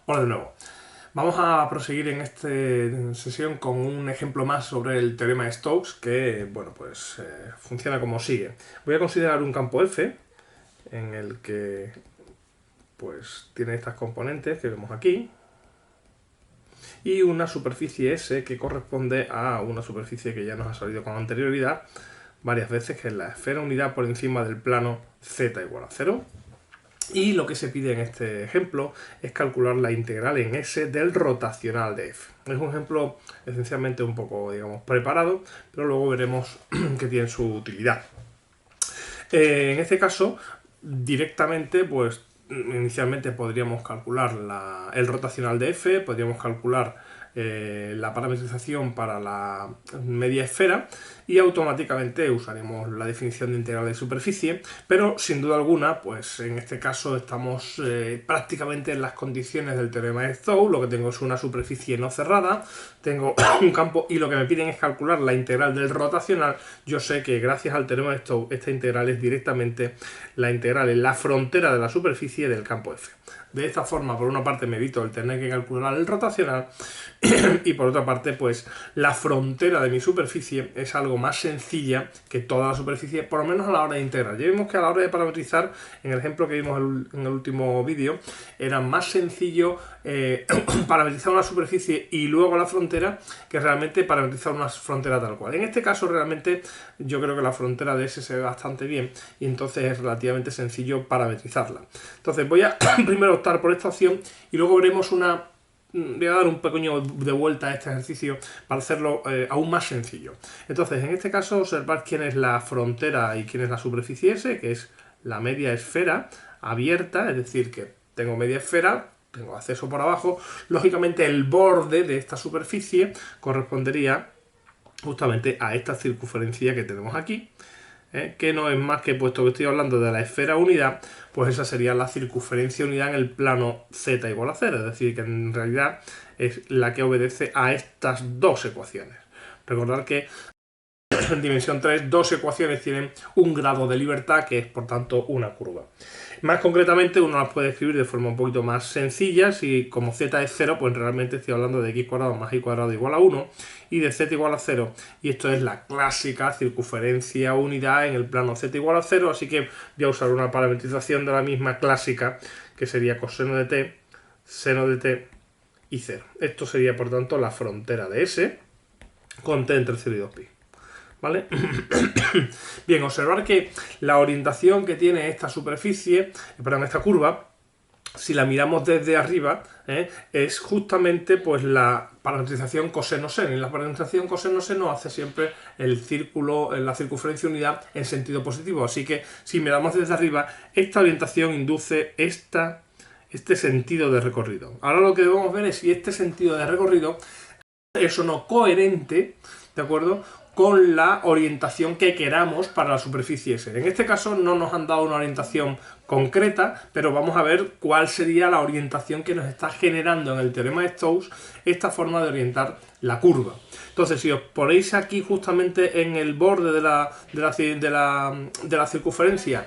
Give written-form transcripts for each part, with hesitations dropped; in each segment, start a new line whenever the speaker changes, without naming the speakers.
Hola de nuevo. Vamos a proseguir en esta sesión con un ejemplo más sobre el teorema de Stokes que, bueno, pues funciona como sigue. Voy a considerar un campo F en el que pues tiene estas componentes que vemos aquí y una superficie S que corresponde a una superficie que ya nos ha salido con anterioridad varias veces, que es la esfera unidad por encima del plano z igual a 0. Y lo que se pide en este ejemplo es calcular la integral en S del rotacional de f. Es un ejemplo esencialmente un poco, digamos, preparado, pero luego veremos que tiene su utilidad. En este caso, directamente, pues inicialmente podríamos calcular el rotacional de f, podríamos calcular la parametrización para la media esfera y automáticamente usaremos la definición de integral de superficie, pero sin duda alguna, pues en este caso estamos prácticamente en las condiciones del teorema de Stokes. Lo que tengo es una superficie no cerrada, tengo un campo y lo que me piden es calcular la integral del rotacional. Yo sé que gracias al teorema de Stokes esta integral es directamente la integral en la frontera de la superficie del campo F. De esta forma, por una parte, me evito el tener que calcular el rotacional y por otra parte, pues la frontera de mi superficie es algo más sencilla que toda la superficie, por lo menos a la hora de integrar. Ya vimos que a la hora de parametrizar, en el ejemplo que vimos en el último vídeo, era más sencillo parametrizar una superficie y luego la frontera que realmente parametrizar una frontera tal cual. En este caso, realmente, yo creo que la frontera de S se ve bastante bien y entonces es relativamente sencillo parametrizarla. Entonces voy a primero optar por esta opción y luego veremos voy a dar un pequeño de vuelta a este ejercicio para hacerlo aún más sencillo. Entonces, en este caso, observar quién es la frontera y quién es la superficie S, que es la media esfera abierta, es decir, que tengo media esfera, tengo acceso por abajo. Lógicamente, el borde de esta superficie correspondería justamente a esta circunferencia que tenemos aquí, que no es más que, puesto que estoy hablando de la esfera unidad, pues esa sería la circunferencia unidad en el plano z igual a 0, es decir, que en realidad es la que obedece a estas dos ecuaciones. Recordad que en dimensión 3 dos ecuaciones tienen un grado de libertad, que es por tanto una curva. Más concretamente, uno las puede escribir de forma un poquito más sencilla. Si como z es 0, pues realmente estoy hablando de x cuadrado más y cuadrado igual a 1 y de z igual a 0. Y esto es la clásica circunferencia unidad en el plano z igual a 0. Así que voy a usar una parametrización de la misma clásica, que sería coseno de t, seno de t y 0. Esto sería, por tanto, la frontera de S con t entre 0 y 2pi. ¿Vale? Bien, observar que la orientación que tiene esta superficie, perdón, esta curva, si la miramos desde arriba, es justamente pues la parametrización coseno-seno. Y la parametrización coseno-seno hace siempre el círculo, la circunferencia unidad en sentido positivo. Así que si miramos desde arriba, esta orientación induce este sentido de recorrido. Ahora lo que debemos ver es si este sentido de recorrido es o no coherente, ¿de acuerdo?, con la orientación que queramos para la superficie S. En este caso no nos han dado una orientación concreta, pero vamos a ver cuál sería la orientación que nos está generando en el teorema de Stokes esta forma de orientar la curva. Entonces, si os ponéis aquí justamente en el borde de la circunferencia,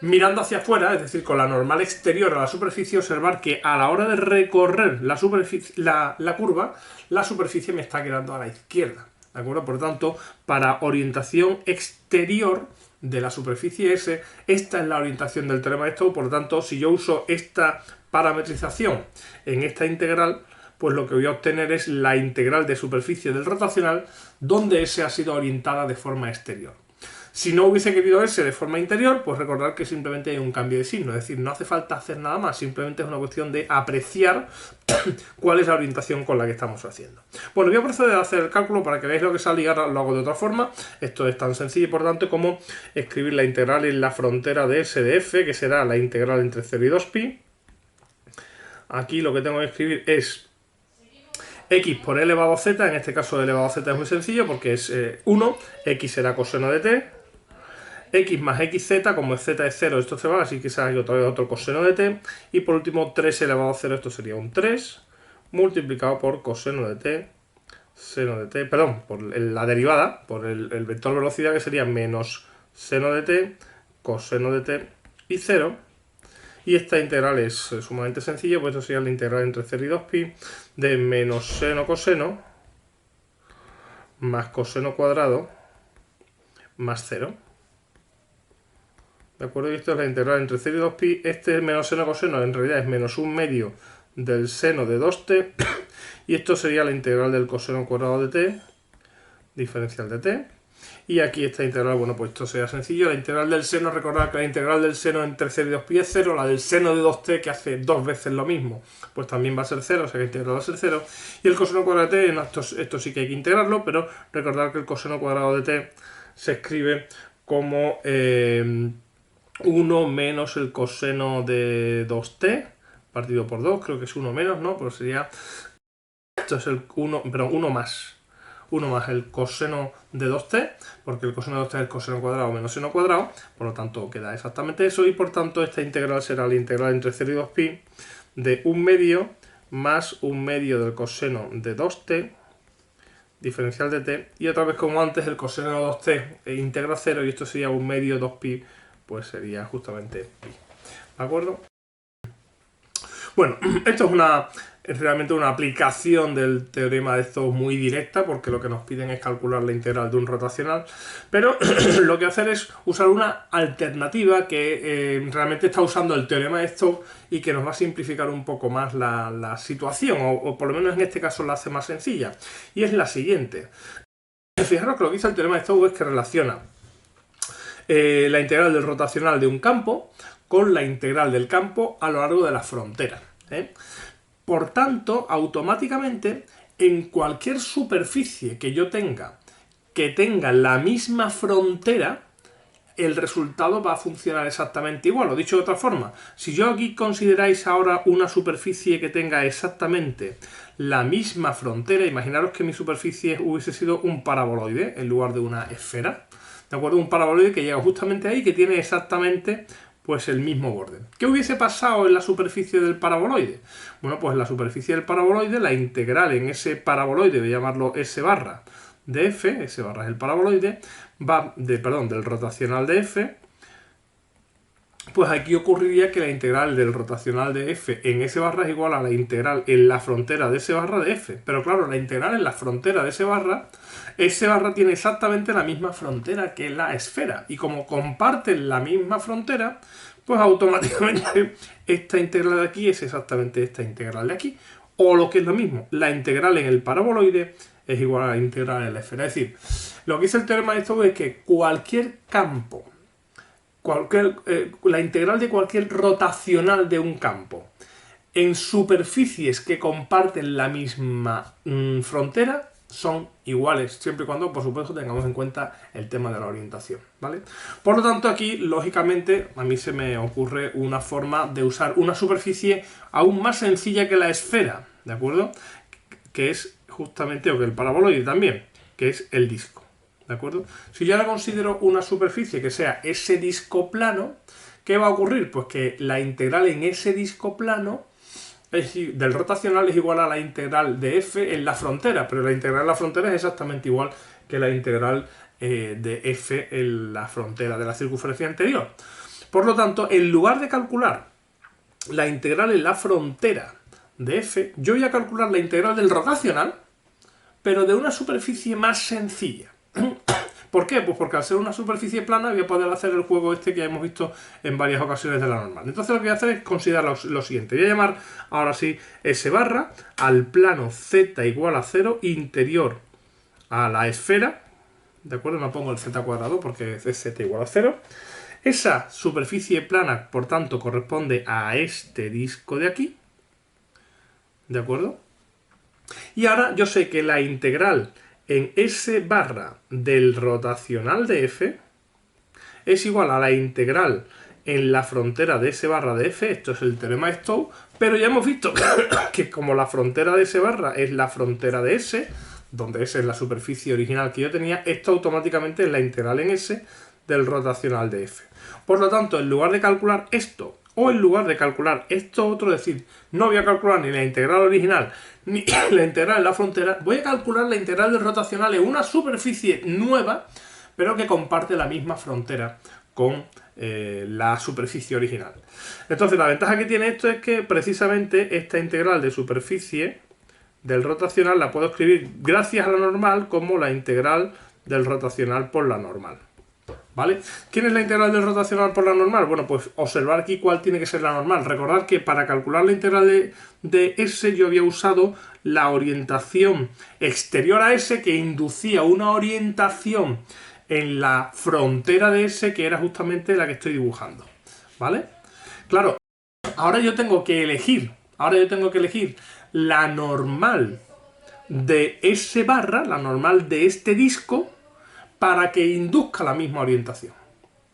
mirando hacia afuera, es decir, con la normal exterior a la superficie, observar que a la hora de recorrer la curva, la superficie me está quedando a la izquierda. ¿De acuerdo? Por tanto, para orientación exterior de la superficie S, esta es la orientación del teorema de Stokes. Por lo tanto, si yo uso esta parametrización en esta integral, pues lo que voy a obtener es la integral de superficie del rotacional, donde S ha sido orientada de forma exterior. Si no hubiese querido S de forma interior, pues recordar que simplemente hay un cambio de signo, es decir, no hace falta hacer nada más, simplemente es una cuestión de apreciar cuál es la orientación con la que estamos haciendo. Bueno, voy a proceder a hacer el cálculo para que veáis lo que sale y ahora lo hago de otra forma. Esto es tan sencillo, por tanto, como escribir la integral en la frontera de S de f, que será la integral entre 0 y 2pi. Aquí lo que tengo que escribir es x por e elevado a z, en este caso e elevado a z es muy sencillo porque es 1, x será coseno de t, x más xz, como z es 0, esto se va, así que se ha otra vez otro coseno de t, y por último 3 elevado a 0, esto sería un 3, multiplicado por coseno de t, seno de t, perdón, por la derivada, por el vector velocidad, que sería menos seno de t, coseno de t y 0, Y esta integral es sumamente sencilla, pues esto sería la integral entre 0 y 2pi de menos seno coseno más coseno cuadrado más 0. ¿De acuerdo? Y esto es la integral entre 0 y 2pi. Este menos seno coseno en realidad es menos 1/2 del seno de 2t. Y esto sería la integral del coseno cuadrado de t, diferencial de t. Y aquí esta integral, bueno, pues esto sería sencillo. La integral del seno, recordad que la integral del seno entre 0 y 2pi es 0. La del seno de 2t, que hace 2 veces lo mismo, pues también va a ser 0, o sea que la integral va a ser 0. Y el coseno cuadrado de t, no, esto sí que hay que integrarlo, pero recordad que el coseno cuadrado de t se escribe como 1 menos el coseno de 2t partido por 2, creo que es 1 menos, ¿no? Pues sería, esto es el 1, perdón, 1 más el coseno de 2t, porque el coseno de 2t es el coseno cuadrado menos seno cuadrado, por lo tanto queda exactamente eso, y por tanto esta integral será la integral entre 0 y 2pi de 1/2 más 1/2 del coseno de 2t, diferencial de t, y otra vez como antes el coseno de 2t integra 0, y esto sería 1/2 2pi, pues sería justamente pi. ¿De acuerdo? Bueno, esto es realmente una aplicación del teorema de Stokes muy directa, porque lo que nos piden es calcular la integral de un rotacional, pero lo que hacer es usar una alternativa que realmente está usando el teorema de Stokes y que nos va a simplificar un poco más la situación, o por lo menos en este caso la hace más sencilla, y es la siguiente. Fijaros que lo que dice el teorema de Stokes es que relaciona la integral del rotacional de un campo con la integral del campo a lo largo de la frontera. Por tanto, automáticamente, en cualquier superficie que yo tenga que tenga la misma frontera, el resultado va a funcionar exactamente igual. O dicho de otra forma, si yo aquí consideráis ahora una superficie que tenga exactamente la misma frontera, imaginaros que mi superficie hubiese sido un paraboloide en lugar de una esfera, ¿de acuerdo? Un paraboloide que llega justamente ahí, que tiene exactamente pues el mismo borde. ¿Qué hubiese pasado en la superficie del paraboloide? Bueno, pues en la superficie del paraboloide, la integral en ese paraboloide, voy a llamarlo S barra de f, S barra es el paraboloide, del rotacional de f, pues aquí ocurriría que la integral del rotacional de f en S barra es igual a la integral en la frontera de S barra de f. Pero claro, la integral en la frontera de S barra tiene exactamente la misma frontera que la esfera. Y como comparten la misma frontera, pues automáticamente esta integral de aquí es exactamente esta integral de aquí. O lo que es lo mismo, la integral en el paraboloide es igual a la integral en la esfera. Es decir, lo que dice el teorema de Stokes es que cualquier campo, la integral de cualquier rotacional de un campo en superficies que comparten la misma frontera son iguales, siempre y cuando, por supuesto, tengamos en cuenta el tema de la orientación, ¿vale? Por lo tanto, aquí, lógicamente, a mí se me ocurre una forma de usar una superficie aún más sencilla que la esfera, ¿de acuerdo? Que es justamente, o que el paraboloide también, que es el disco, ¿de acuerdo? Si yo ahora considero una superficie que sea ese disco plano, ¿qué va a ocurrir? Pues que la integral en ese disco plano del rotacional es igual a la integral de f en la frontera, pero la integral en la frontera es exactamente igual que la integral de f en la frontera de la circunferencia anterior. Por lo tanto, en lugar de calcular la integral en la frontera de f, yo voy a calcular la integral del rotacional, pero de una superficie más sencilla. ¿Por qué? Pues porque al ser una superficie plana voy a poder hacer el juego este que hemos visto en varias ocasiones de la normal. Entonces lo que voy a hacer es considerar lo siguiente. Voy a llamar ahora sí S barra al plano z igual a 0 interior a la esfera. ¿De acuerdo? No pongo el z cuadrado porque es z igual a 0. Esa superficie plana, por tanto, corresponde a este disco de aquí. ¿De acuerdo? Y ahora yo sé que la integral en S barra del rotacional de f es igual a la integral en la frontera de S barra de f, esto es el teorema de Stokes, pero ya hemos visto que como la frontera de S barra es la frontera de S, donde S es la superficie original que yo tenía, esto automáticamente es la integral en S del rotacional de f. Por lo tanto, en lugar de calcular esto o en lugar de calcular esto otro, es decir, no voy a calcular ni la integral original ni la integral en la frontera, voy a calcular la integral del rotacional en una superficie nueva, pero que comparte la misma frontera con la superficie original. Entonces la ventaja que tiene esto es que precisamente esta integral de superficie del rotacional la puedo escribir gracias a la normal como la integral del rotacional por la normal. ¿Vale? ¿Quién es la integral del rotacional por la normal? Bueno, pues observar aquí cuál tiene que ser la normal. Recordad que para calcular la integral de S yo había usado la orientación exterior a S que inducía una orientación en la frontera de S que era justamente la que estoy dibujando. ¿Vale? Claro, ahora yo tengo que elegir la normal de S barra, la normal de este disco, para que induzca la misma orientación,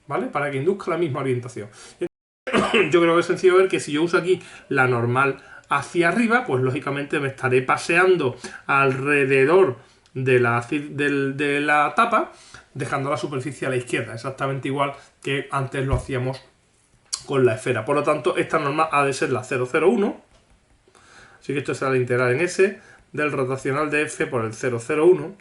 ¿vale? Para que induzca la misma orientación. Yo creo que es sencillo ver que si yo uso aquí la normal hacia arriba, pues lógicamente me estaré paseando alrededor de la tapa, dejando la superficie a la izquierda, exactamente igual que antes lo hacíamos con la esfera. Por lo tanto, esta normal ha de ser la 0,01, así que esto será la integral en S del rotacional de F por el 0,01.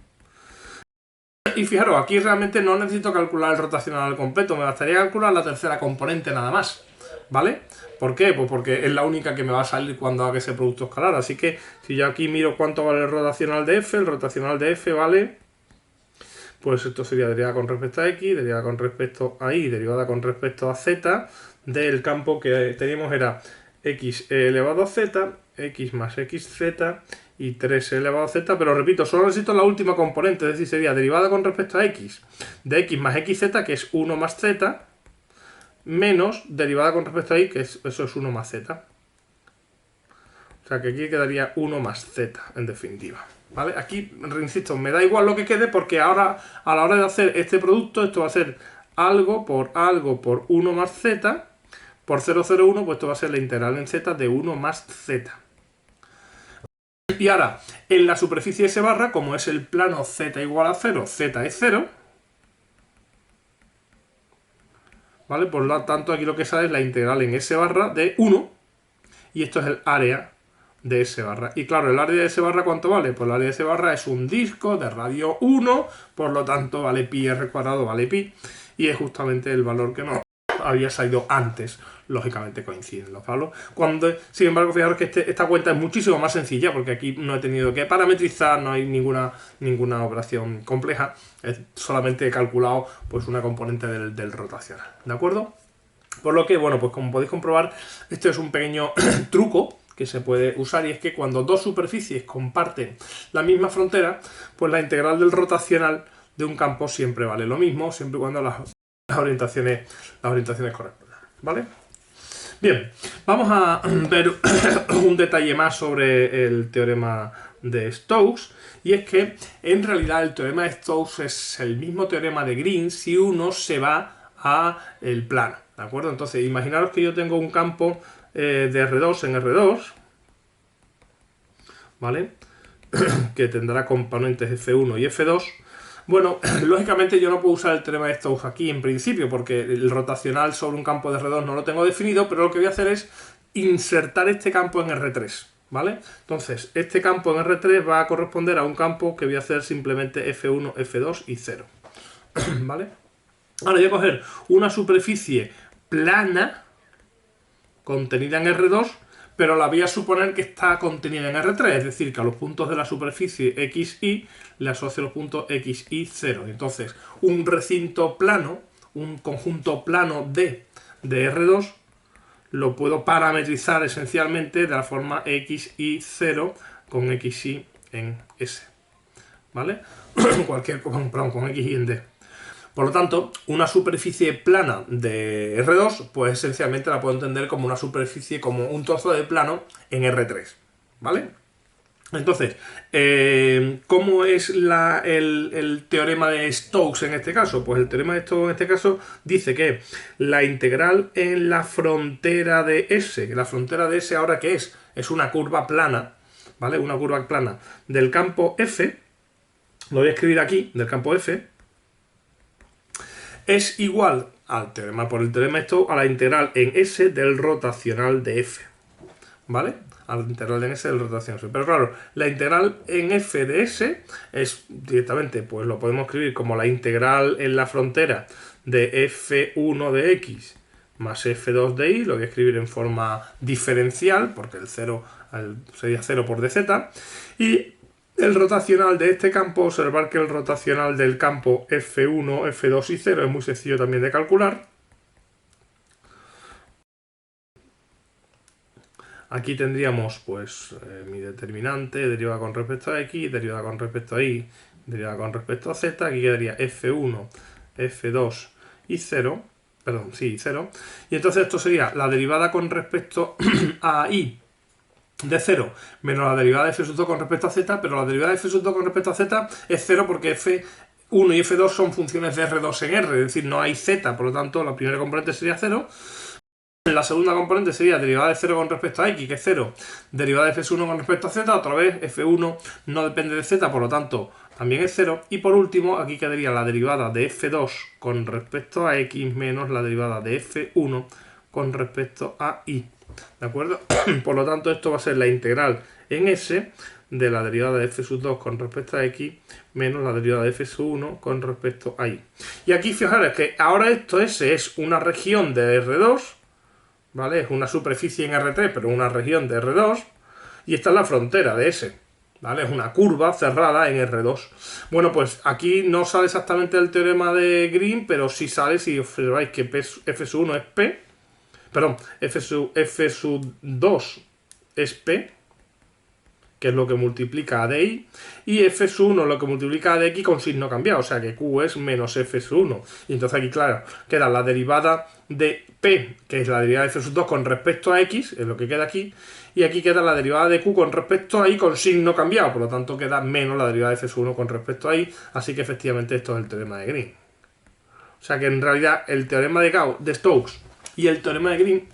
Y fijaros, aquí realmente no necesito calcular el rotacional al completo, me bastaría calcular la tercera componente nada más, ¿vale? ¿Por qué? Pues porque es la única que me va a salir cuando haga ese producto escalar, así que si yo aquí miro cuánto vale el rotacional de F, el rotacional de F vale, pues esto sería derivada con respecto a X, derivada con respecto a Y, derivada con respecto a Z, del campo que teníamos era X elevado a Z, X más XZ, y 3 elevado a Z, pero repito, solo necesito la última componente, es decir, sería derivada con respecto a X de X más XZ, que es 1 más Z, menos derivada con respecto a Y, que eso es 1 más Z. O sea que aquí quedaría 1 más Z, en definitiva. ¿Vale? Aquí, insisto, me da igual lo que quede, porque ahora, a la hora de hacer este producto, esto va a ser algo por 1 más Z, por 0,01, pues esto va a ser la integral en Z de 1 más Z. Y ahora, en la superficie S barra, como es el plano Z igual a 0, Z es 0, ¿vale? Por lo tanto, aquí lo que sale es la integral en S barra de 1, y esto es el área de S barra. Y claro, el área de S barra, ¿cuánto vale? Pues el área de S barra es un disco de radio 1, por lo tanto, vale pi r cuadrado, vale pi, y es justamente el valor que nos había salido antes. Lógicamente coinciden los valores. Sin embargo, fijaros que esta cuenta es muchísimo más sencilla, porque aquí no he tenido que parametrizar, no hay ninguna operación compleja, es solamente he calculado pues una componente del rotacional, ¿de acuerdo? Por lo que, bueno, pues como podéis comprobar, esto es un pequeño truco que se puede usar, y es que cuando dos superficies comparten la misma frontera, pues la integral del rotacional de un campo siempre vale lo mismo, siempre y cuando las orientaciones correspondan, ¿vale? Bien, vamos a ver un detalle más sobre el teorema de Stokes, y es que en realidad el teorema de Stokes es el mismo teorema de Green si uno se va a el plano, ¿de acuerdo? Entonces, imaginaros que yo tengo un campo de R2 en R2, ¿vale? Que tendrá componentes F1 y F2. Bueno, lógicamente yo no puedo usar el teorema de Stokes aquí en principio, porque el rotacional sobre un campo de R2 no lo tengo definido, pero lo que voy a hacer es insertar este campo en R3, ¿vale? Entonces, este campo en R3 va a corresponder a un campo que voy a hacer simplemente F1, F2 y 0, ¿vale? Ahora voy a coger una superficie plana contenida en R2, pero la voy a suponer que está contenida en R3, es decir, que a los puntos de la superficie XY le asocio los puntos X y 0. Entonces, un recinto plano, un conjunto plano de R2, lo puedo parametrizar esencialmente de la forma X y 0 con XY en S, ¿vale? con XY en D. Por lo tanto, una superficie plana de R2, pues esencialmente la puedo entender como una superficie, como un trozo de plano en R3, ¿vale? Entonces, ¿cómo es el teorema de Stokes en este caso? Pues el teorema de Stokes en este caso dice que la integral en la frontera de S, que la frontera de S ahora ¿qué es? Es una curva plana, ¿vale? Una curva plana del campo F, lo voy a escribir aquí, del campo F, es igual al teorema por el teorema de Stokes a la integral en S del rotacional de F, ¿vale? A la integral en S del rotacional de F. Pero claro, la integral en F de S es directamente, pues lo podemos escribir como la integral en la frontera de f1 de x más f2 de y, lo voy a escribir en forma diferencial, porque el 0 sería 0 por dz, y el rotacional de este campo, observar que el rotacional del campo f1, f2 y 0 es muy sencillo también de calcular. Aquí tendríamos pues mi determinante, derivada con respecto a x, derivada con respecto a y, derivada con respecto a z. Aquí quedaría f1, f2 y 0. Perdón, sí, 0. Y entonces esto sería la derivada con respecto a y de 0 menos la derivada de f sub 2 con respecto a z, pero la derivada de f sub 2 con respecto a z es 0 porque f1 y f2 son funciones de R2 en R, es decir, no hay z, por lo tanto la primera componente sería 0. La segunda componente sería derivada de 0 con respecto a x, que es 0, derivada de f1 con respecto a z, otra vez f1 no depende de z, por lo tanto también es 0. Y por último, aquí quedaría la derivada de f2 con respecto a x menos la derivada de f1 con respecto a y. ¿De acuerdo? Por lo tanto, esto va a ser la integral en S de la derivada de f sub 2 con respecto a x menos la derivada de f sub 1 con respecto a y. Y aquí fijaros que ahora esto S es una región de R2, ¿vale? Es una superficie en R3, pero una región de R2, y esta es la frontera de S, ¿vale? Es una curva cerrada en R2. Bueno, pues aquí no sale exactamente el teorema de Green, pero sí sale si observáis que f sub 1 es P, perdón, f sub 2 es P, que es lo que multiplica a DI, y f sub 1 lo que multiplica a dx con signo cambiado, o sea que q es menos f sub 1. Y entonces aquí, claro, queda la derivada de p, que es la derivada de f sub 2 con respecto a x, es lo que queda aquí, y aquí queda la derivada de q con respecto a y con signo cambiado, por lo tanto queda menos la derivada de f sub 1 con respecto a y, así que efectivamente esto es el teorema de Green. O sea que en realidad el teorema de Stokes y el teorema de Green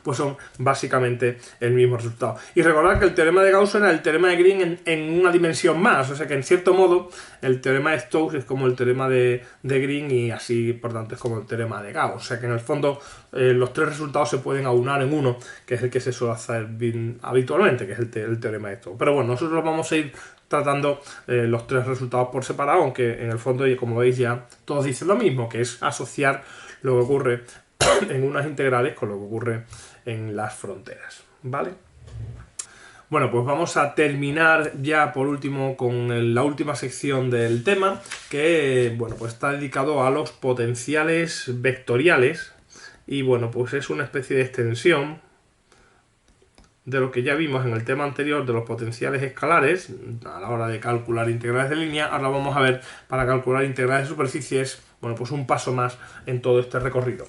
pues son básicamente el mismo resultado. Y recordad que el teorema de Gauss era el teorema de Green en una dimensión más, o sea que en cierto modo el teorema de Stokes es como el teorema de Green y así por tanto es como el teorema de Gauss. O sea que en el fondo los tres resultados se pueden aunar en uno, que es el que se suele hacer habitualmente, que es el teorema de Stokes. Pero bueno, nosotros vamos a ir tratando los tres resultados por separado, aunque en el fondo, como veis ya, todos dicen lo mismo, que es asociar lo que ocurre en unas integrales con lo que ocurre en las fronteras, ¿vale? Bueno, pues vamos a terminar ya por último con la última sección del tema, que bueno, pues está dedicado a los potenciales vectoriales y bueno, pues es una especie de extensión de lo que ya vimos en el tema anterior de los potenciales escalares a la hora de calcular integrales de línea. Ahora vamos a ver para calcular integrales de superficies, bueno, pues un paso más en todo este recorrido,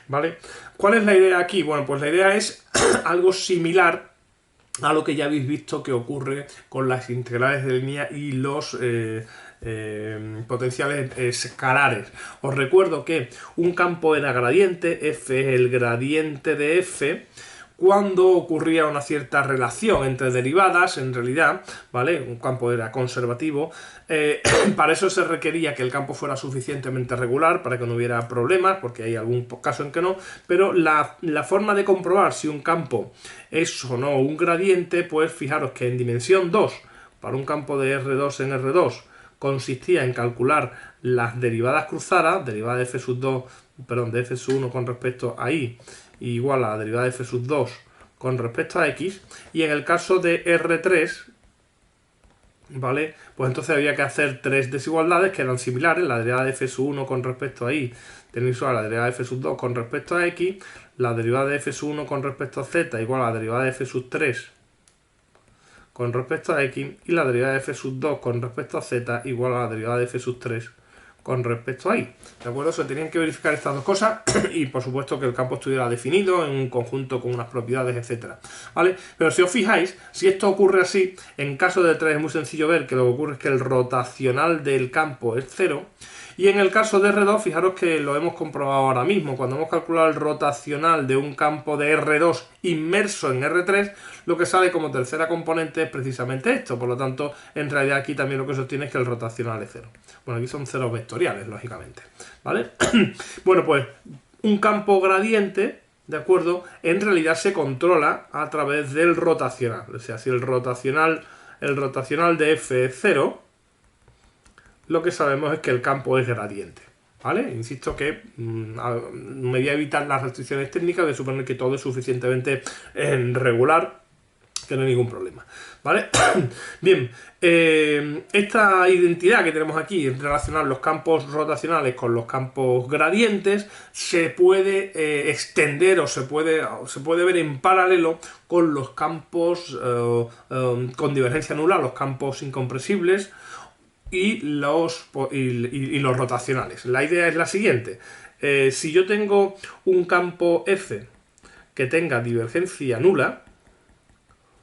¿vale? ¿Cuál es la idea aquí? Bueno, pues la idea es algo similar a lo que ya habéis visto que ocurre con las integrales de línea y los potenciales escalares. Os recuerdo que un campo era gradiente, f es el gradiente de f, cuando ocurría una cierta relación entre derivadas, en realidad, ¿vale? Un campo era conservativo. Para eso se requería que el campo fuera suficientemente regular para que no hubiera problemas, porque hay algún caso en que no, pero la forma de comprobar si un campo es o no un gradiente, pues fijaros que en dimensión 2, para un campo de R2 en R2, consistía en calcular las derivadas cruzadas, derivada de f sub 2, perdón, de f sub 1 con respecto a y, igual a la derivada de f sub 2 con respecto a x, y en el caso de R3, ¿vale? Pues entonces había que hacer tres desigualdades que eran similares, la derivada de f sub 1 con respecto a y tenía igual a la derivada de f sub 2 con respecto a x, la derivada de f sub 1 con respecto a z igual a la derivada de f sub 3 con respecto a x, y la derivada de f sub 2 con respecto a z igual a la derivada de f sub 3 con respecto a y. ¿De acuerdo? Se tenían que verificar estas dos cosas y por supuesto que el campo estuviera definido en un conjunto con unas propiedades, etcétera, ¿vale? Pero si os fijáis, si esto ocurre así, en caso de 3 es muy sencillo ver que lo que ocurre es que el rotacional del campo es 0. Y en el caso de R2, fijaros que lo hemos comprobado ahora mismo. Cuando hemos calculado el rotacional de un campo de R2 inmerso en R3, lo que sale como tercera componente es precisamente esto. Por lo tanto, en realidad aquí también lo que se obtiene es que el rotacional es 0. Bueno, aquí son ceros vectoriales, lógicamente, ¿vale? Bueno, pues un campo gradiente, ¿de acuerdo? En realidad se controla a través del rotacional. O sea, si el rotacional de f es 0, lo que sabemos es que el campo es gradiente, ¿vale? Insisto que me voy a evitar las restricciones técnicas de suponer que todo es suficientemente regular, que no hay ningún problema, ¿vale? Bien, esta identidad que tenemos aquí, relacionar los campos rotacionales con los campos gradientes, se puede extender o se puede ver en paralelo con los campos con divergencia nula, los campos incompresibles y los rotacionales. La idea es la siguiente. Si yo tengo un campo F que tenga divergencia nula,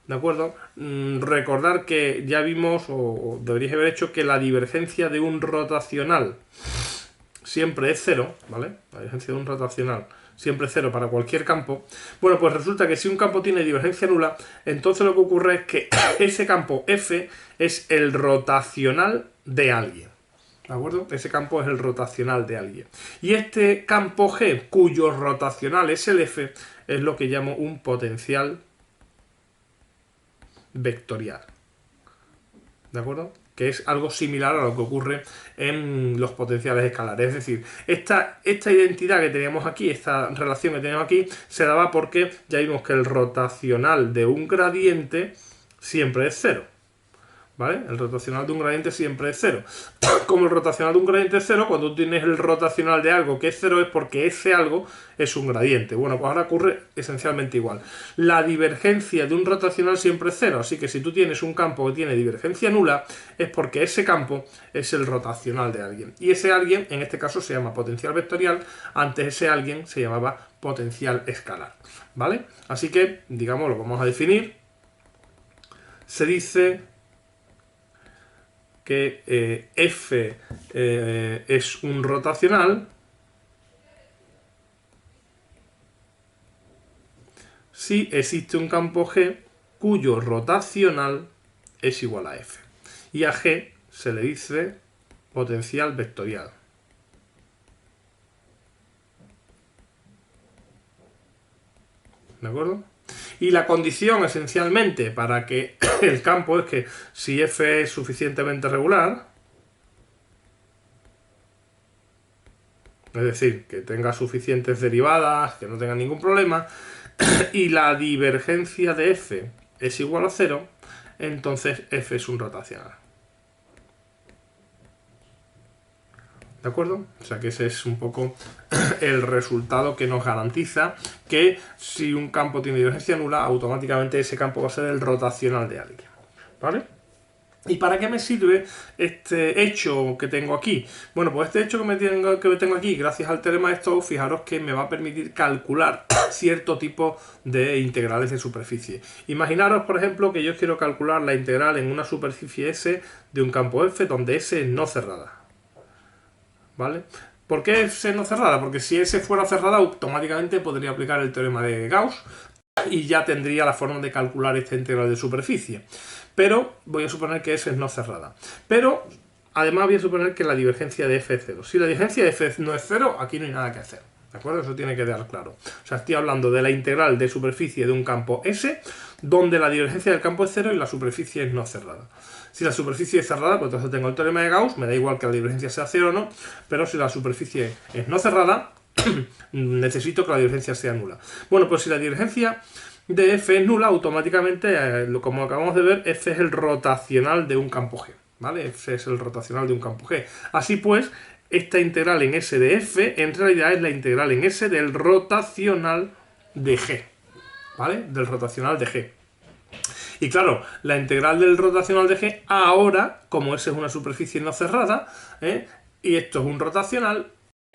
¿de acuerdo? Recordar que ya vimos, o deberíais haber hecho, que la divergencia de un rotacional siempre es cero, ¿vale? La divergencia de un rotacional siempre es cero para cualquier campo. Bueno, pues resulta que si un campo tiene divergencia nula, entonces lo que ocurre es que ese campo F es el rotacional de alguien. ¿De acuerdo? Ese campo es el rotacional de alguien. Y este campo G, cuyo rotacional es el F, es lo que llamo un potencial vectorial. ¿De acuerdo? Que es algo similar a lo que ocurre en los potenciales escalares. Es decir, esta identidad que teníamos aquí, esta relación que teníamos aquí, se daba porque ya vimos que el rotacional de un gradiente siempre es cero. ¿Vale? El rotacional de un gradiente siempre es cero. Como el rotacional de un gradiente es cero, cuando tú tienes el rotacional de algo que es cero es porque ese algo es un gradiente. Bueno, pues ahora ocurre esencialmente igual. La divergencia de un rotacional siempre es cero, así que si tú tienes un campo que tiene divergencia nula, es porque ese campo es el rotacional de alguien. Y ese alguien, en este caso, se llama potencial vectorial, antes ese alguien se llamaba potencial escalar. ¿Vale? Así que, digamos, lo vamos a definir. Se dice que F es un rotacional si existe un campo G cuyo rotacional es igual a F. Y a G se le dice potencial vectorial. ¿De acuerdo? Y la condición esencialmente para que el campo es que si F es suficientemente regular, es decir, que tenga suficientes derivadas, que no tenga ningún problema, y la divergencia de F es igual a 0, entonces F es un rotacional. ¿De acuerdo? O sea que ese es un poco el resultado que nos garantiza que si un campo tiene divergencia nula, automáticamente ese campo va a ser el rotacional de alguien. ¿Vale? ¿Y para qué me sirve este hecho que tengo aquí? Bueno, pues este hecho que tengo aquí, gracias al teorema de Stokes, fijaros que me va a permitir calcular cierto tipo de integrales de superficie. Imaginaros, por ejemplo, que yo quiero calcular la integral en una superficie S de un campo F donde S es no cerrada. ¿Vale? ¿Por qué S no cerrada? Porque si S fuera cerrada, automáticamente podría aplicar el teorema de Gauss y ya tendría la forma de calcular esta integral de superficie. Pero voy a suponer que S es no cerrada. Pero además voy a suponer que la divergencia de F es 0. Si la divergencia de F no es 0, aquí no hay nada que hacer. ¿De acuerdo? Eso tiene que quedar claro. O sea, estoy hablando de la integral de superficie de un campo S, donde la divergencia del campo es 0 y la superficie es no cerrada. Si la superficie es cerrada, pues entonces tengo el teorema de Gauss, me da igual que la divergencia sea 0 o no, pero si la superficie es no cerrada, necesito que la divergencia sea nula. Bueno, pues si la divergencia de F es nula, automáticamente, como acabamos de ver, F es el rotacional de un campo G. ¿Vale? F es el rotacional de un campo G. Así pues, esta integral en S de F en realidad es la integral en S del rotacional de G. ¿Vale? Del rotacional de G. Y claro, la integral del rotacional de G ahora, como S es una superficie no cerrada, y esto es un rotacional,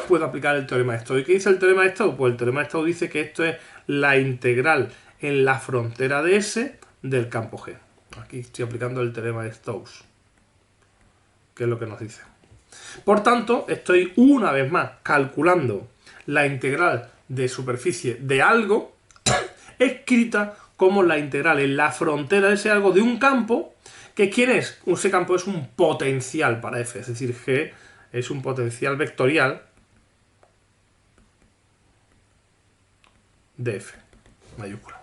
puedo aplicar el teorema de Stokes. ¿Y qué dice el teorema de Stokes? Pues el teorema de Stokes dice que esto es la integral en la frontera de S del campo G. Aquí estoy aplicando el teorema de Stokes, que es lo que nos dice. Por tanto, estoy una vez más calculando la integral de superficie de algo escrita como la integral en la frontera de ese algo de un campo, que ¿quién es? Ese campo es un potencial para F, es decir, G es un potencial vectorial de F, mayúscula.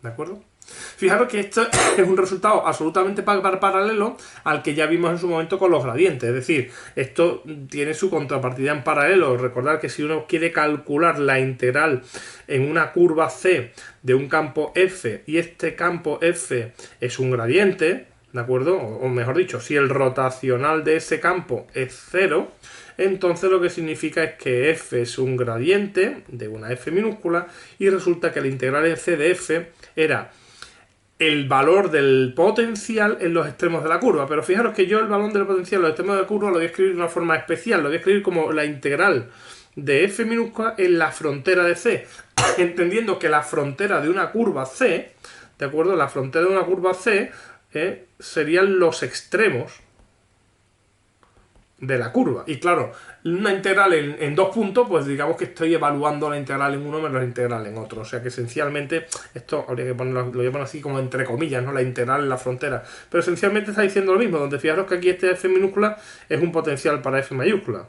¿De acuerdo? Fijaros que esto es un resultado absolutamente paralelo al que ya vimos en su momento con los gradientes. Es decir, esto tiene su contrapartida en paralelo. Recordad que si uno quiere calcular la integral en una curva C de un campo F y este campo F es un gradiente, ¿de acuerdo? O mejor dicho, si el rotacional de ese campo es 0, entonces lo que significa es que f es un gradiente de una f minúscula y resulta que la integral en c de f era el valor del potencial en los extremos de la curva. Pero fijaros que yo el valor del potencial en los extremos de la curva lo voy a escribir de una forma especial, lo voy a escribir como la integral de f minúscula en la frontera de c, entendiendo que la frontera de una curva c, ¿de acuerdo? La frontera de una curva c serían los extremos de la curva. Y claro, una integral en 2 puntos, pues digamos que estoy evaluando la integral en uno menos la integral en otro. O sea que esencialmente, esto habría que ponerlo, lo voy a poner así como entre comillas, ¿no? La integral en la frontera. Pero esencialmente está diciendo lo mismo, donde fijaros que aquí este f minúscula es un potencial para f mayúscula.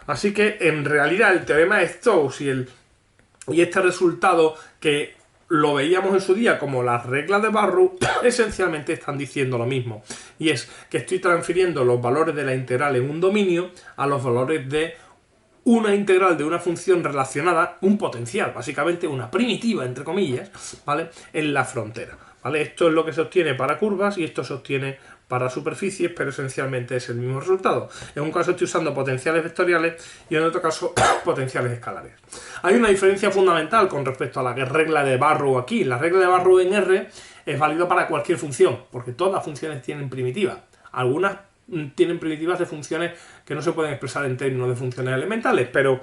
Así que en realidad el teorema de Stokes y este resultado que lo veíamos en su día como las reglas de Barrow, esencialmente están diciendo lo mismo. Y es que estoy transfiriendo los valores de la integral en un dominio a los valores de una integral de una función relacionada, un potencial, básicamente una primitiva, entre comillas, ¿vale? En la frontera, ¿vale? Esto es lo que se obtiene para curvas y esto se obtiene para superficies, pero esencialmente es el mismo resultado. En un caso estoy usando potenciales vectoriales y en otro caso potenciales escalares. Hay una diferencia fundamental con respecto a la regla de Barrow aquí. La regla de Barrow en R es válida para cualquier función, porque todas las funciones tienen primitivas. Algunas tienen primitivas de funciones que no se pueden expresar en términos de funciones elementales, pero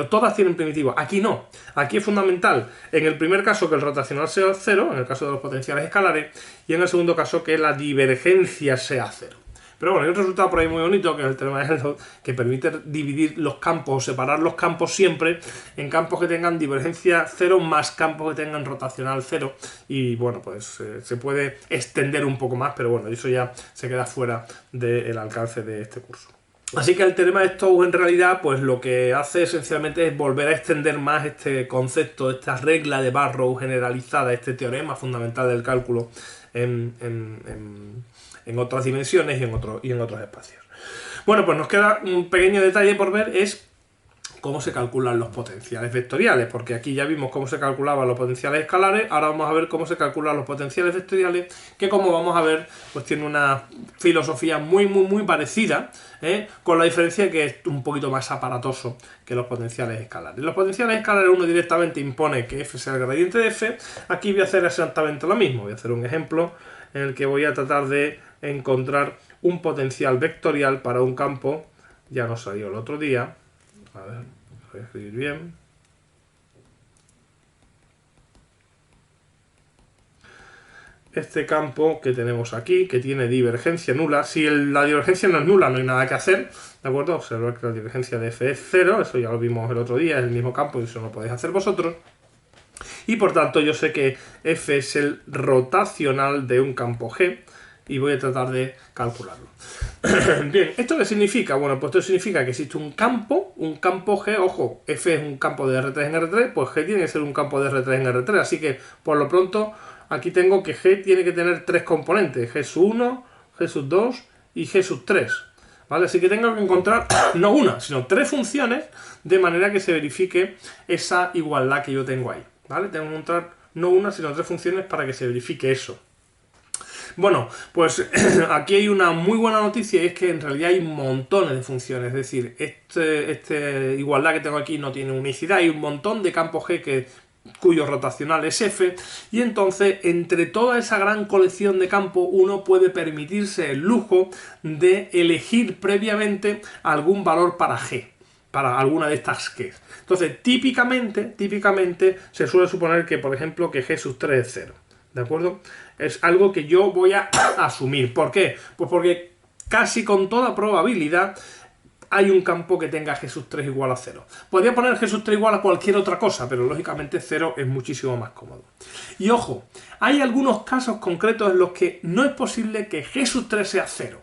todas tienen primitivas. Aquí no. Aquí es fundamental, en el primer caso, que el rotacional sea 0, en el caso de los potenciales escalares, y en el segundo caso que la divergencia sea 0. Pero bueno, hay un resultado por ahí muy bonito, que es el teorema de Helmholtz, que permite dividir los campos, o separar los campos siempre en campos que tengan divergencia 0 más campos que tengan rotacional 0. Y bueno, pues se puede extender un poco más, pero bueno, eso ya se queda fuera del alcance de este curso. Así que el teorema de Stokes en realidad pues lo que hace esencialmente es volver a extender más este concepto, esta regla de Barrow generalizada, este teorema fundamental del cálculo en otras dimensiones y en otros espacios. Bueno, pues nos queda un pequeño detalle por ver, es cómo se calculan los potenciales vectoriales, porque aquí ya vimos cómo se calculaban los potenciales escalares, ahora vamos a ver cómo se calculan los potenciales vectoriales, que como vamos a ver, pues tiene una filosofía muy parecida, con la diferencia que es un poquito más aparatoso que los potenciales escalares. Los potenciales escalares uno directamente impone que f sea el gradiente de f, aquí voy a hacer exactamente lo mismo, voy a hacer un ejemplo en el que voy a tratar de encontrar un potencial vectorial para un campo, ya nos salió el otro día, a ver, voy a escribir bien. Este campo que tenemos aquí, que tiene divergencia nula, si la divergencia no es nula, no hay nada que hacer, ¿de acuerdo? Observar que la divergencia de f es 0, eso ya lo vimos el otro día, es el mismo campo y eso lo podéis hacer vosotros. Y por tanto yo sé que f es el rotacional de un campo G, y voy a tratar de calcularlo. Bien, ¿esto qué significa? Bueno, pues esto significa que existe un campo G, ojo, F es un campo de R3 en R3, pues G tiene que ser un campo de R3 en R3, así que por lo pronto aquí tengo que G tiene que tener 3 componentes, G1, G2 y G3, ¿vale? Así que tengo que encontrar no una, sino 3 funciones de manera que se verifique esa igualdad que yo tengo ahí, ¿vale? Tengo que encontrar no una, sino 3 funciones para que se verifique eso. Bueno, pues aquí hay una muy buena noticia y es que en realidad hay montones de funciones, es decir, esta igualdad que tengo aquí no tiene unicidad, hay un montón de campos G cuyo rotacional es F, y entonces entre toda esa gran colección de campos uno puede permitirse el lujo de elegir previamente algún valor para G, para alguna de estas G. Entonces, típicamente se suele suponer que, por ejemplo, que G3 es 0. ¿De acuerdo? Es algo que yo voy a asumir. ¿Por qué? Pues porque casi con toda probabilidad hay un campo que tenga G3 igual a 0. Podría poner G3 igual a cualquier otra cosa, pero lógicamente 0 es muchísimo más cómodo. Y ojo, hay algunos casos concretos en los que no es posible que G3 sea 0.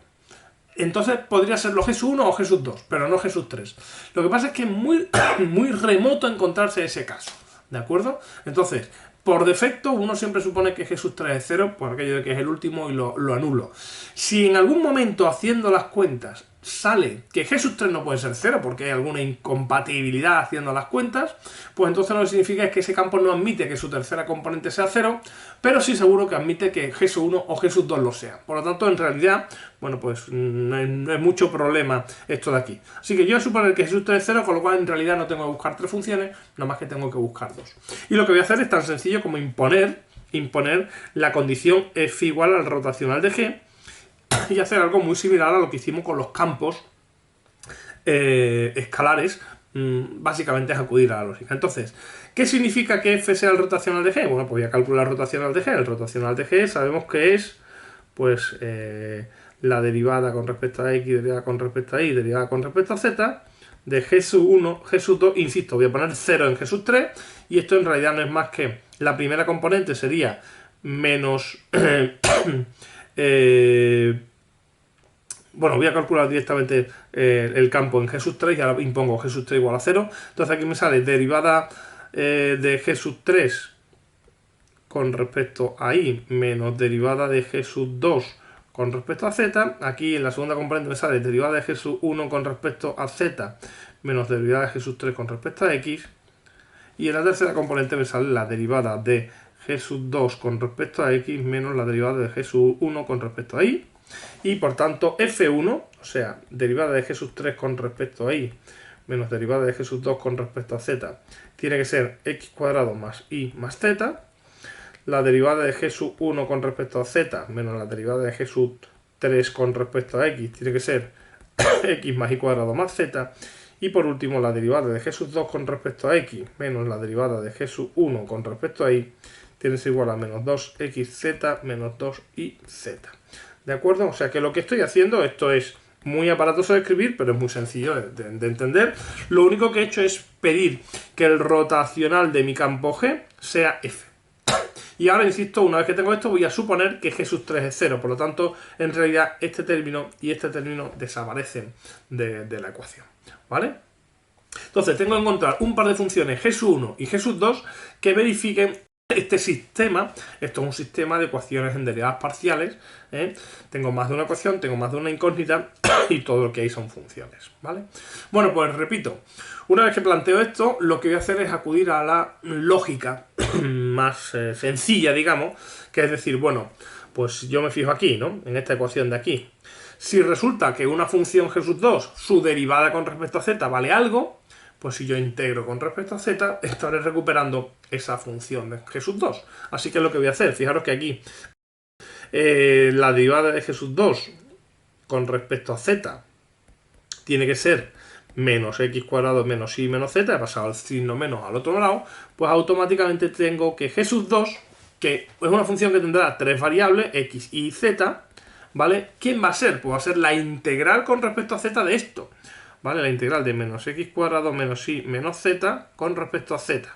Entonces podría ser los G1 o G2, pero no G3. Lo que pasa es que es muy remoto encontrarse ese caso, ¿De acuerdo? Entonces, por defecto, uno siempre supone que G sub 3 es 0, por aquello de que es el último y lo anulo. Si en algún momento, haciendo las cuentas, sale que G sub 3 no puede ser 0 porque hay alguna incompatibilidad haciendo las cuentas, pues entonces lo que significa es que ese campo no admite que su tercera componente sea 0, pero sí seguro que admite que G sub 1 o G sub 2 lo sea. Por lo tanto, en realidad, bueno, pues no hay mucho problema esto de aquí. Así que yo voy a suponer que G sub 3 es 0, con lo cual en realidad no tengo que buscar 3 funciones, nada más que tengo que buscar 2. Y lo que voy a hacer es tan sencillo como imponer la condición f igual al rotacional de G y hacer algo muy similar a lo que hicimos con los campos escalares. Básicamente es acudir a la lógica. Entonces, ¿qué significa que f sea el rotacional de G? Bueno, pues voy a calcular el rotacional de G. El rotacional de G sabemos que es pues la derivada con respecto a x, derivada con respecto a y, derivada con respecto a z de G sub 1, G sub 2, insisto, voy a poner 0 en G sub 3 y esto en realidad no es más que la primera componente sería menos bueno, voy a calcular directamente el campo en G sub 3 y ahora impongo G sub 3 igual a 0. Entonces aquí me sale derivada de G sub 3 con respecto a y menos derivada de G sub 2 con respecto a z. Aquí en la segunda componente me sale derivada de G sub 1 con respecto a z menos derivada de G sub 3 con respecto a x. Y en la tercera componente me sale la derivada de G sub 2 con respecto a x menos la derivada de G sub 1 con respecto a y. Y por tanto f1, o sea, derivada de G sub 3 con respecto a y menos derivada de G sub 2 con respecto a z, tiene que ser x cuadrado más y más z. La derivada de G sub 1 con respecto a z menos la derivada de G sub 3 con respecto a x tiene que ser x más y cuadrado más z. Y por último, la derivada de G sub 2 con respecto a x menos la derivada de G sub 1 con respecto a y tiene que ser igual a menos 2xz menos 2yz. ¿De acuerdo? O sea que lo que estoy haciendo, esto es muy aparatoso de escribir, pero es muy sencillo de entender. Lo único que he hecho es pedir que el rotacional de mi campo G sea f. Y ahora, insisto, una vez que tengo esto, voy a suponer que G sub 3 es 0. Por lo tanto, en realidad, este término y este término desaparecen de la ecuación. ¿Vale? Entonces, tengo que encontrar un par de funciones G sub 1 y G sub 2 que verifiquen este sistema. Esto es un sistema de ecuaciones en derivadas parciales. Tengo más de una ecuación, tengo más de una incógnita y todo lo que hay son funciones. ¿Vale? Bueno, pues repito. Una vez que planteo esto, lo que voy a hacer es acudir a la lógica más sencilla, digamos, que es decir, bueno, pues yo me fijo aquí, ¿no? En esta ecuación de aquí. Si resulta que una función G sub 2, su derivada con respecto a z vale algo, pues si yo integro con respecto a z, estaré recuperando esa función de G sub 2. Así que es lo que voy a hacer. Fijaros que aquí la derivada de G sub 2 con respecto a z tiene que ser menos x cuadrado menos y menos z, he pasado el signo menos al otro lado, pues automáticamente tengo que G sub 2, que es una función que tendrá tres variables, x, y z, ¿vale? ¿Quién va a ser? Pues va a ser la integral con respecto a z de esto, ¿vale? La integral de menos x cuadrado menos y menos z con respecto a z,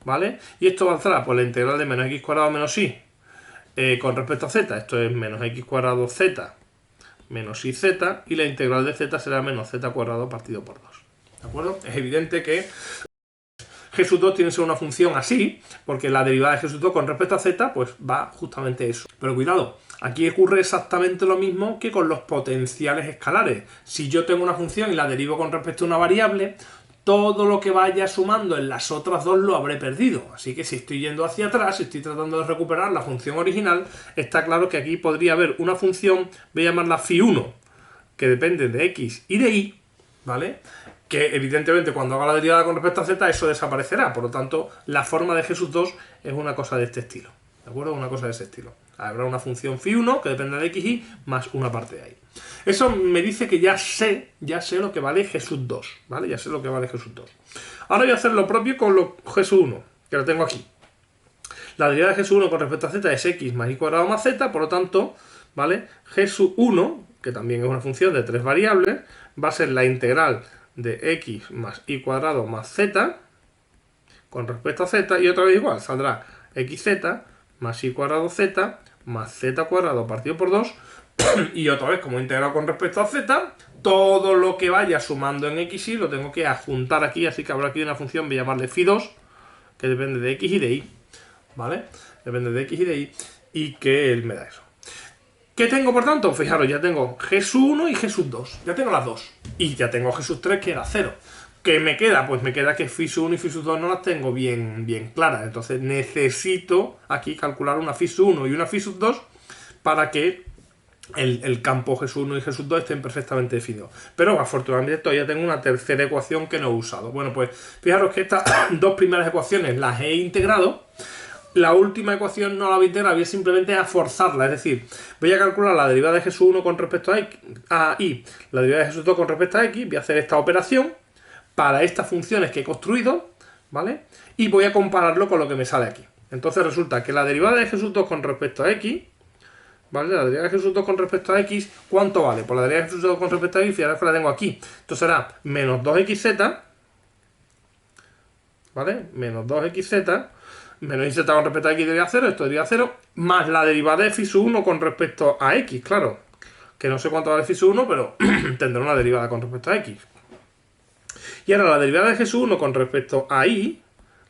¿vale? Y esto va a ser pues la integral de menos x cuadrado menos y con respecto a z, esto es menos x cuadrado z menos y z, y la integral de z será menos z cuadrado partido por 2. ¿De acuerdo? Es evidente que G sub 2 tiene que ser una función así, porque la derivada de G sub 2 con respecto a z, pues va justamente eso. Pero cuidado, aquí ocurre exactamente lo mismo que con los potenciales escalares. Si yo tengo una función y la derivo con respecto a una variable, todo lo que vaya sumando en las otras dos lo habré perdido. Así que si estoy yendo hacia atrás, si estoy tratando de recuperar la función original, está claro que aquí podría haber una función, voy a llamarla phi1, que depende de x y de y, ¿vale? Que evidentemente cuando haga la derivada con respecto a z, eso desaparecerá. Por lo tanto, la forma de G sub 2 es una cosa de este estilo. ¿De acuerdo? Una cosa de ese estilo. Habrá una función phi1 que depende de x y más una parte de ahí. Eso me dice que ya sé lo que vale G sub 2, ¿vale? Ya sé lo que vale G sub 2. Ahora voy a hacer lo propio con G sub 1, que lo tengo aquí. La derivada de G sub 1 con respecto a z es x más y cuadrado más z, por lo tanto, ¿vale? G sub 1, que también es una función de tres variables, va a ser la integral de x más y cuadrado más z con respecto a z, y otra vez igual, saldrá xz más y cuadrado z más z cuadrado partido por 2, y otra vez, como integral con respecto a z, todo lo que vaya sumando en x y lo tengo que adjuntar aquí, así que habrá aquí una función, voy a llamarle phi2, que depende de x y de y, ¿vale? Depende de x y de y, y que él me da eso. ¿Qué tengo, por tanto? Fijaros, ya tengo g sub 1 y g sub 2. Ya tengo las dos. Y ya tengo g sub 3, que era 0. ¿Qué me queda? Pues me queda que phi sub 1 y phi sub 2 no las tengo bien claras. Entonces necesito aquí calcular una phi sub 1 y una phi sub 2 para que el campo g sub 1 y g sub 2 estén perfectamente definidos. Pero afortunadamente todavía tengo una tercera ecuación que no he usado. Bueno, pues fijaros que estas dos primeras ecuaciones las he integrado. La última ecuación no la voy a integrar, voy simplemente a forzarla, es decir, voy a calcular la derivada de g sub 1 con respecto a y la derivada de g sub 2 con respecto a x, voy a hacer esta operación para estas funciones que he construido, ¿vale? Y voy a compararlo con lo que me sale aquí. Entonces resulta que la derivada de g sub 2 con respecto a x, ¿vale? La derivada de g sub 2 con respecto a x, ¿cuánto vale? Pues la derivada de g sub 2 con respecto a y, fijaros que la tengo aquí. Entonces será menos 2xz, ¿vale? Menos 2xz, menos iz con respecto a x deriva 0, esto deriva 0, más la derivada de phi sub 1 con respecto a x, claro. Que no sé cuánto vale phi sub 1, pero tendrá una derivada con respecto a x. Y ahora la derivada de g sub 1 con respecto a y,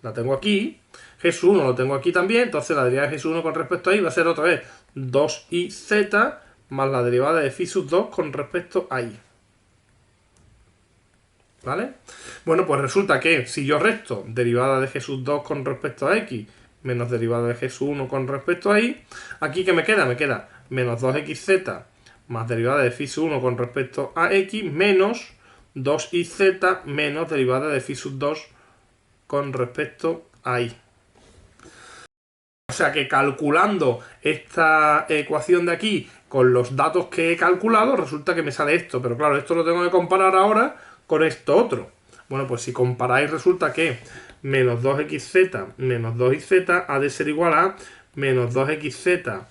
la tengo aquí, g sub 1 lo tengo aquí también, entonces la derivada de g sub 1 con respecto a y va a ser otra vez 2iz más la derivada de phi sub 2 con respecto a y. ¿Vale? Bueno, pues resulta que si yo resto derivada de g sub 2 con respecto a x menos derivada de g sub 1 con respecto a y, aquí ¿qué me queda? Me queda menos 2xz más derivada de phi sub 1 con respecto a x menos 2iz menos derivada de phi sub 2 con respecto a y. O sea que calculando esta ecuación de aquí con los datos que he calculado, resulta que me sale esto. Pero claro, esto lo tengo que comparar ahora con esto otro. Bueno, pues si comparáis resulta que menos 2xz menos 2iz ha de ser igual a menos 2xz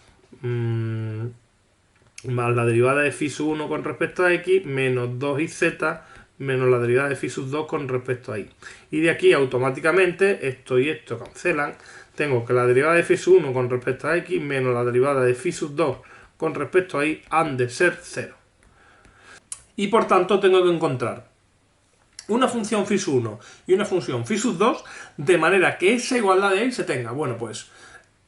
más la derivada de phi sub 1 con respecto a x menos 2iz menos la derivada de phi sub 2 con respecto a y. Y de aquí automáticamente esto y esto cancelan. Tengo que la derivada de phi sub 1 con respecto a x menos la derivada de phi sub 2 con respecto a y han de ser 0. Y por tanto tengo que encontrar una función phi sub 1 y una función phi sub 2 de manera que esa igualdad de ahí se tenga. Bueno, pues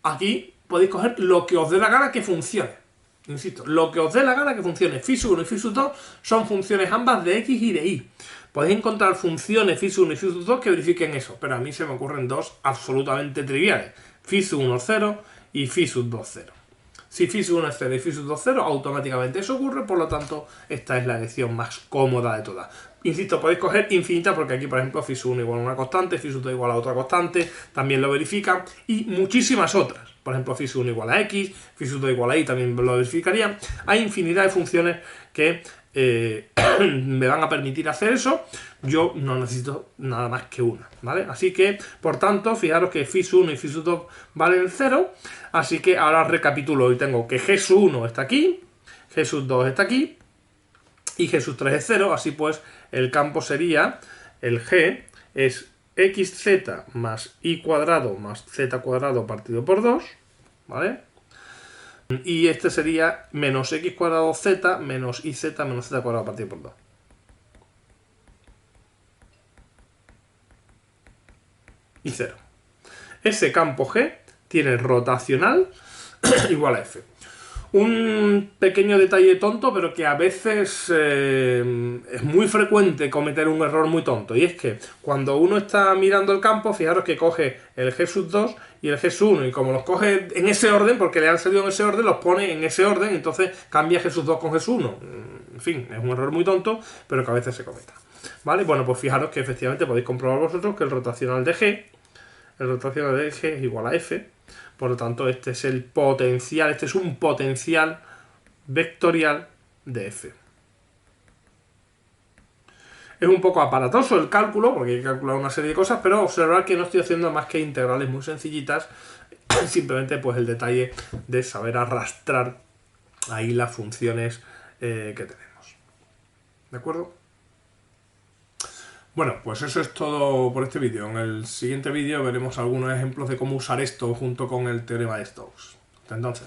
aquí podéis coger lo que os dé la gana que funcione. Insisto, lo que os dé la gana que funcione. Phi sub 1 y phi sub 2 son funciones ambas de x y de y. Podéis encontrar funciones phi sub 1 y phi sub 2 que verifiquen eso, pero a mí se me ocurren dos absolutamente triviales. Phi sub 1 0 y phi sub 2 0. Si phi sub 1 es 0 y phi sub 2 0, automáticamente eso ocurre, por lo tanto, esta es la elección más cómoda de todas. Insisto, podéis coger infinitas porque aquí, por ejemplo, phi sub 1 igual a una constante, phi sub 2 igual a otra constante, también lo verifican, y muchísimas otras. Por ejemplo, phi sub 1 igual a x, phi sub 2 igual a y, también lo verificarían. Hay infinidad de funciones que me van a permitir hacer eso. Yo no necesito nada más que una, ¿vale? Así que, por tanto, fijaros que phi sub 1 y phi sub 2 valen 0. Así que ahora recapitulo y tengo que g sub 1 está aquí, g sub 2 está aquí y g sub 3 es 0. Así pues, el campo sería, el g es xz más y cuadrado más z cuadrado partido por 2, ¿vale? Y este sería menos x cuadrado z menos iz menos z cuadrado partido por 2. Y 0. Ese campo G tiene rotacional igual a F. Un pequeño detalle tonto, pero que a veces es muy frecuente cometer un error muy tonto. Y es que cuando uno está mirando el campo, fijaros que coge el G sub 2 y el G sub 1. Y como los coge en ese orden, porque le han salido en ese orden, los pone en ese orden. Entonces cambia G sub 2 con G sub 1. En fin, es un error muy tonto, pero que a veces se cometa. ¿Vale? Bueno, pues fijaros que efectivamente podéis comprobar vosotros que el rotacional de G es igual a F. Por lo tanto, este es el potencial, este es un potencial vectorial de F. Es un poco aparatoso el cálculo, porque hay que calcular una serie de cosas, pero observar que no estoy haciendo más que integrales muy sencillitas, simplemente pues el detalle de saber arrastrar ahí las funciones que tenemos. ¿De acuerdo? Bueno, pues eso es todo por este vídeo. En el siguiente vídeo veremos algunos ejemplos de cómo usar esto junto con el teorema de Stokes. Hasta entonces.